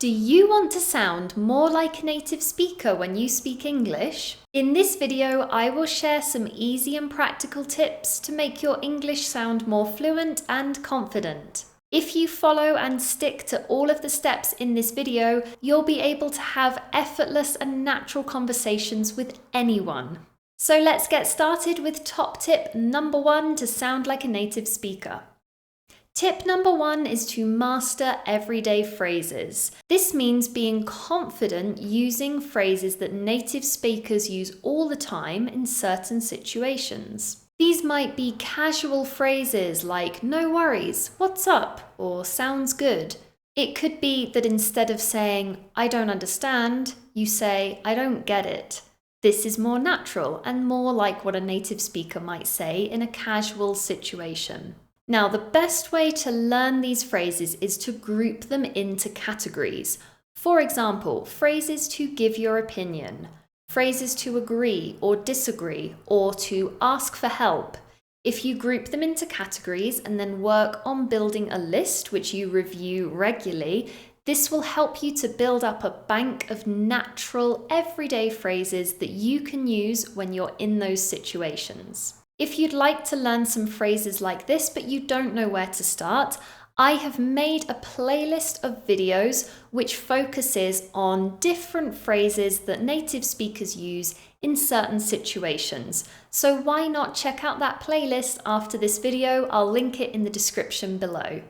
Do you want to sound more like a native speaker when you speak English? In this video, I will share some easy and practical tips to make your English sound more fluent and confident. If you follow and stick to all of the steps in this video, you'll be able to have effortless and natural conversations with anyone. So let's get started with top tip number 1 to sound like a native speaker. Tip number 1 is to master everyday phrases. This means being confident using phrases that native speakers use all the time in certain situations. These might be casual phrases like "no worries," "what's up," or "sounds good." It could be that instead of saying "I don't understand," you say "I don't get it." This is more natural and more like what a native speaker might say in a casual situation. Now, the best way to learn these phrases is to group them into categories. For example, phrases to give your opinion, phrases to agree or disagree, or to ask for help. If you group them into categories and then work on building a list which you review regularly, this will help you to build up a bank of natural, everyday phrases that you can use when you're in those situations. If you'd like to learn some phrases like this but you don't know where to start, I have made a playlist of videos which focuses on different phrases that native speakers use in certain situations. So why not check out that playlist after this video? I'll link it in the description below.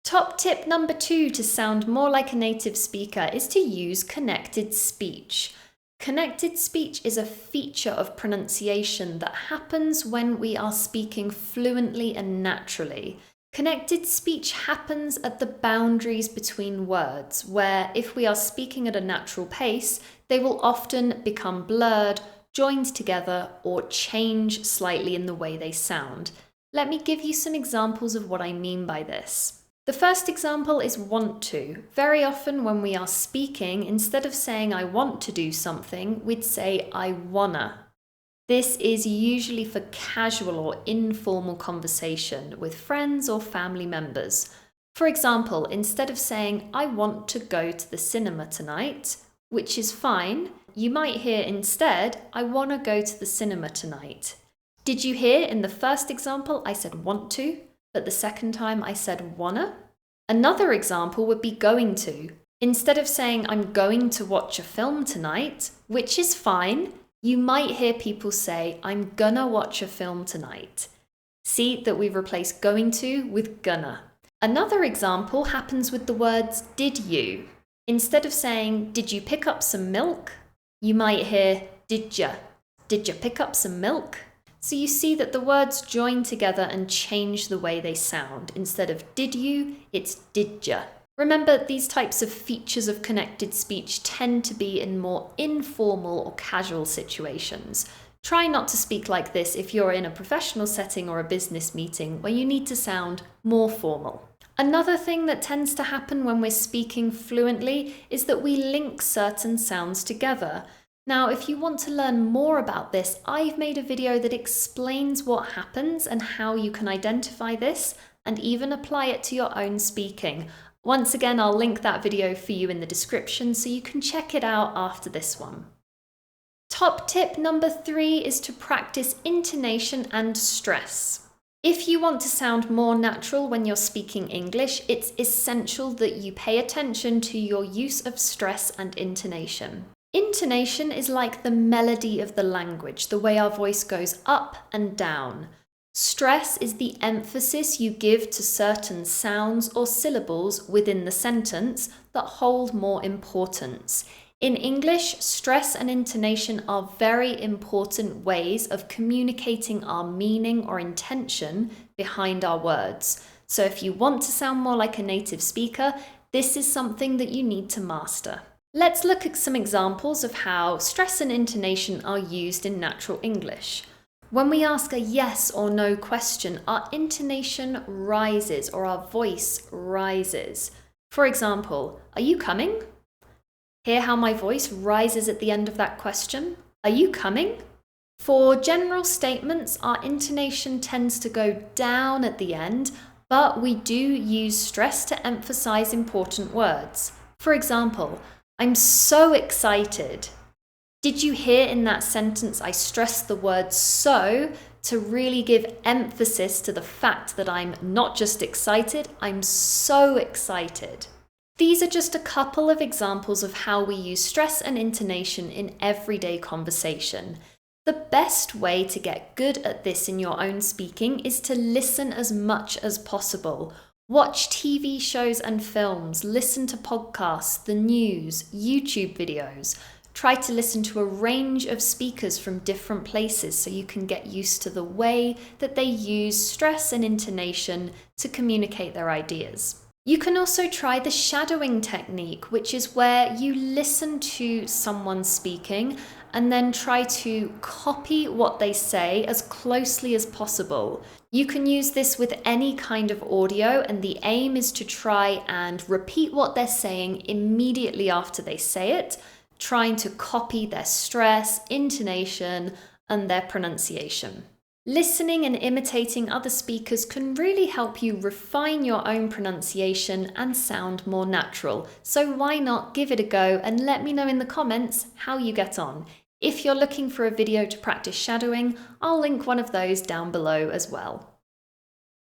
Top tip number 2 to sound more like a native speaker is to use connected speech. Connected speech is a feature of pronunciation that happens when we are speaking fluently and naturally. Connected speech happens at the boundaries between words, where if we are speaking at a natural pace, they will often become blurred, joined together, or change slightly in the way they sound. Let me give you some examples of what I mean by this. The first example is want to. Very often when we are speaking, instead of saying I want to do something, we'd say I wanna. This is usually for casual or informal conversation with friends or family members. For example, instead of saying I want to go to the cinema tonight, which is fine, you might hear instead I wanna go to the cinema tonight. Did you hear in the first example I said want to? But the second time I said wanna? Another example would be going to. Instead of saying I'm going to watch a film tonight, which is fine, you might hear people say I'm gonna watch a film tonight. See that we've replaced going to with gonna. Another example happens with the words did you. Instead of saying did you pick up some milk, you might hear did ya. Did ya pick up some milk? So you see that the words join together and change the way they sound. Instead of did you, it's did ya. Remember, these types of features of connected speech tend to be in more informal or casual situations. Try not to speak like this if you're in a professional setting or a business meeting where you need to sound more formal. Another thing that tends to happen when we're speaking fluently is that we link certain sounds together. Now, if you want to learn more about this, I've made a video that explains what happens and how you can identify this and even apply it to your own speaking. Once again, I'll link that video for you in the description so you can check it out after this one. Top tip number 3 is to practice intonation and stress. If you want to sound more natural when you're speaking English, it's essential that you pay attention to your use of stress and intonation. Intonation is like the melody of the language, the way our voice goes up and down. Stress is the emphasis you give to certain sounds or syllables within the sentence that hold more importance. In English, stress and intonation are very important ways of communicating our meaning or intention behind our words. So if you want to sound more like a native speaker, this is something that you need to master. Let's look at some examples of how stress and intonation are used in natural English. When we ask a yes or no question, our intonation rises or our voice rises. For example, are you coming? Hear how my voice rises at the end of that question? Are you coming? For general statements, our intonation tends to go down at the end, but we do use stress to emphasize important words. For example, I'm so excited. Did you hear in that sentence I stressed the word so to really give emphasis to the fact that I'm not just excited, I'm so excited. These are just a couple of examples of how we use stress and intonation in everyday conversation. The best way to get good at this in your own speaking is to listen as much as possible. Watch TV shows and films, listen to podcasts, the news, YouTube videos. Try to listen to a range of speakers from different places so you can get used to the way that they use stress and intonation to communicate their ideas. You can also try the shadowing technique, which is where you listen to someone speaking and then try to copy what they say as closely as possible. You can use this with any kind of audio, and the aim is to try and repeat what they're saying immediately after they say it, trying to copy their stress, intonation, and their pronunciation. Listening and imitating other speakers can really help you refine your own pronunciation and sound more natural. So why not give it a go and let me know in the comments how you get on. If you're looking for a video to practice shadowing, I'll link one of those down below as well.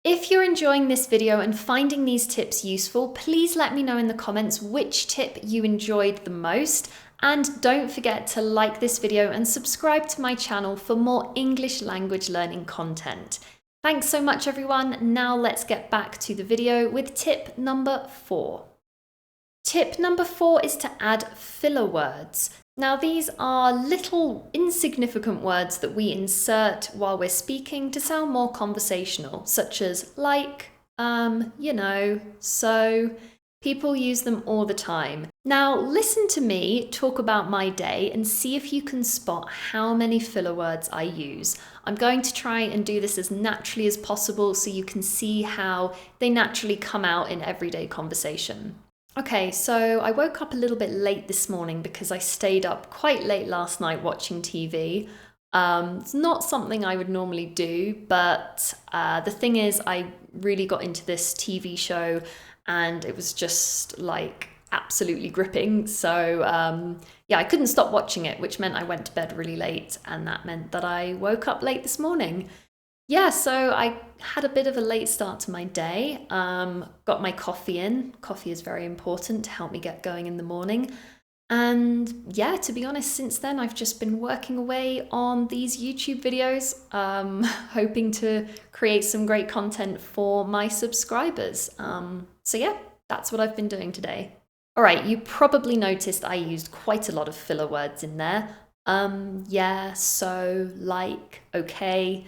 If you're enjoying this video and finding these tips useful, please let me know in the comments which tip you enjoyed the most. And don't forget to like this video and subscribe to my channel for more English language learning content. Thanks so much, everyone. Now let's get back to the video with tip number 4. Tip number 4 is to add filler words. Now these are little insignificant words that we insert while we're speaking to sound more conversational, such as like, you know, so. People use them all the time. Now listen to me talk about my day and see if you can spot how many filler words I use. I'm going to try and do this as naturally as possible so you can see how they naturally come out in everyday conversation. Okay, so I woke up a little bit late this morning because I stayed up quite late last night watching TV. It's not something I would normally do, but the thing is I really got into this TV show and it was just like absolutely gripping. So yeah, I couldn't stop watching it, which meant I went to bed really late, and that meant that I woke up late this morning. Yeah, so I had a bit of a late start to my day. Got my coffee in. Coffee is very important to help me get going in the morning. And yeah, to be honest, since then I've just been working away on these YouTube videos, hoping to create some great content for my subscribers. So yeah, that's what I've been doing today. All right, you probably noticed I used quite a lot of filler words in there. Yeah, so, like, okay.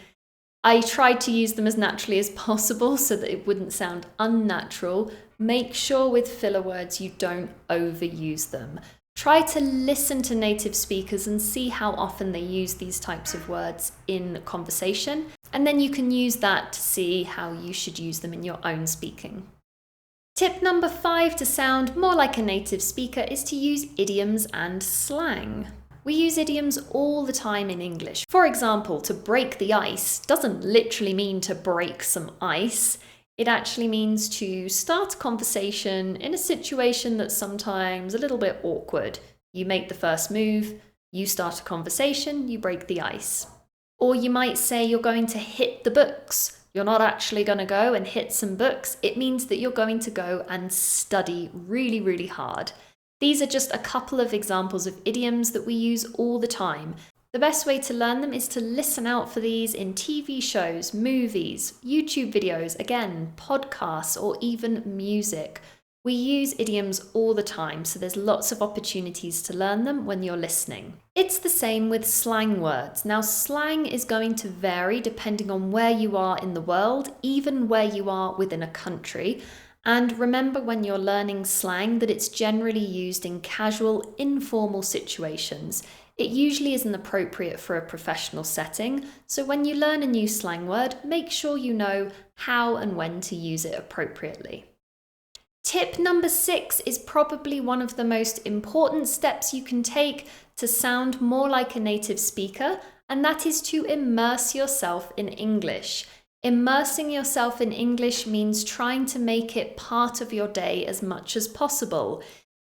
I tried to use them as naturally as possible so that it wouldn't sound unnatural. Make sure with filler words you don't overuse them. Try to listen to native speakers and see how often they use these types of words in conversation, and then you can use that to see how you should use them in your own speaking. Tip number 5 to sound more like a native speaker is to use idioms and slang. We use idioms all the time in English. For example, to break the ice doesn't literally mean to break some ice. It actually means to start a conversation in a situation that's sometimes a little bit awkward. You make the first move, you start a conversation, you break the ice. Or you might say you're going to hit the books. You're not actually going to go and hit some books. It means that you're going to go and study really, really hard. These are just a couple of examples of idioms that we use all the time. The best way to learn them is to listen out for these in TV shows, movies, YouTube videos, again, podcasts, or even music. We use idioms all the time, so there's lots of opportunities to learn them when you're listening. It's the same with slang words. Now, slang is going to vary depending on where you are in the world, even where you are within a country. And remember when you're learning slang that it's generally used in casual, informal situations. It usually isn't appropriate for a professional setting, so when you learn a new slang word, make sure you know how and when to use it appropriately. Tip number 6 is probably one of the most important steps you can take to sound more like a native speaker, and that is to immerse yourself in English. Immersing yourself in English means trying to make it part of your day as much as possible.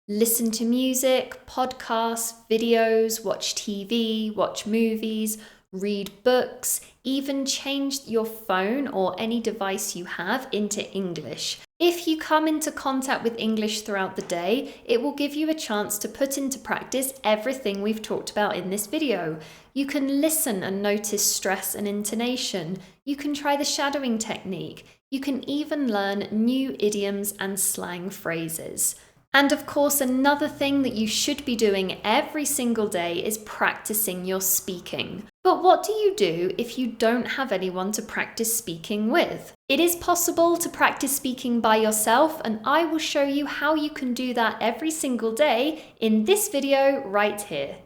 listen to music, podcasts, videos, watch TV, watch movies, read books, even change your phone or any device you have into English. If you come into contact with English throughout the day, it will give you a chance to put into practice everything we've talked about in this video. You can listen and notice stress and intonation. You can try the shadowing technique. You can even learn new idioms and slang phrases. And of course, another thing that you should be doing every single day is practicing your speaking. But what do you do if you don't have anyone to practice speaking with? It is possible to practice speaking by yourself, and I will show you how you can do that every single day in this video right here.